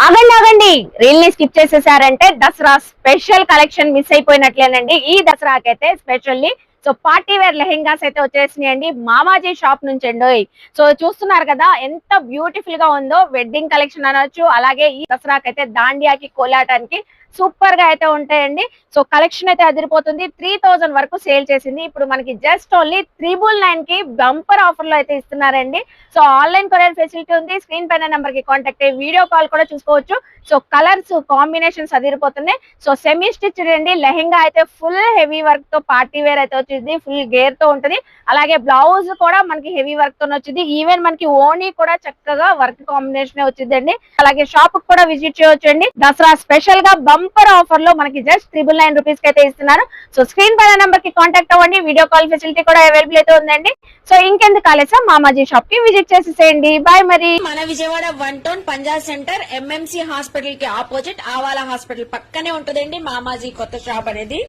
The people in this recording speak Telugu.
ఆగండి ఆగండి, రీల్ ని స్కిప్ చేసేసారంటే దసరా స్పెషల్ కలెక్షన్ మిస్ అయిపోయినట్లేనండి. ఈ దసరాకైతే స్పెషల్లీ పార్టీ వేర్ లెహెంగాస్ అయితే వచ్చేసినాయండి మామాజీ షాప్ నుంచి అండి. చూస్తున్నారు కదా ఎంత బ్యూటిఫుల్ గా ఉందో. వెడ్డింగ్ కలెక్షన్ అనొచ్చు, అలాగే ఈ దసరాకైతే దాండియాకి కోలాటానికి సూపర్ గా అయితే ఉంటాయండి. కలెక్షన్ అయితే అదిరిపోతుంది. 3000 వరకు సేల్ చేసింది. ఇప్పుడు మనకి జస్ట్ ఓన్లీ 999 కి బంపర్ ఆఫర్ లో అయితే ఇస్తున్నారండి. ఆన్లైన్ కొరియర్ ఫెసిలిటీ ఉంది. స్క్రీన్ పైన నెంబర్ కి కాంటాక్ట్ అయ్యి వీడియో కాల్ కూడా చూసుకోవచ్చు. కలర్స్ కాంబినేషన్స్ అదిరిపోతున్నాయి. సెమీ స్టిచ్ అండి. లెహెంగా అయితే ఫుల్ హెవీ వర్క్ తో పార్టీ వేర్ అయితే వచ్చింది. ఫుల్ గేర్ తో ఉంటది. అలాగే బ్లౌజ్ కూడా మనకి హెవీ వర్క్ తో వచ్చింది. ఈవెన్ మనకి ఓనీ కూడా చక్కగా వర్క్ కాంబినేషన్ వచ్చిందండి. అలాగే షాప్ కూడా విజిట్ చేయొచ్చు అండి. దసరా స్పెషల్ గా బంపర్ ఆఫర్ లో మనకి జస్ట్ 999 రూపీస్ కి అయితే ఇస్తున్నారు. స్క్రీన్ పైన నెంబర్ కి కాంటాక్ట్ అవ్వండి. వీడియో కాల్ ఫెసిలిటీ కూడా అవైలబుల్ అయితే ఉందండి. ఇంకెందుకు ఆలస్యం, మామాజీ షాప్ కి విజిట్ చేసేసేయండి. బాయ్. మరి మన Vijayawada 1 town Punjab centre MMC hospital కి ఆపోజిట్ ఆవాల హాస్పిటల్ పక్కనే ఉంటుందండి మామాజీ కొత్త షాప్ అనేది.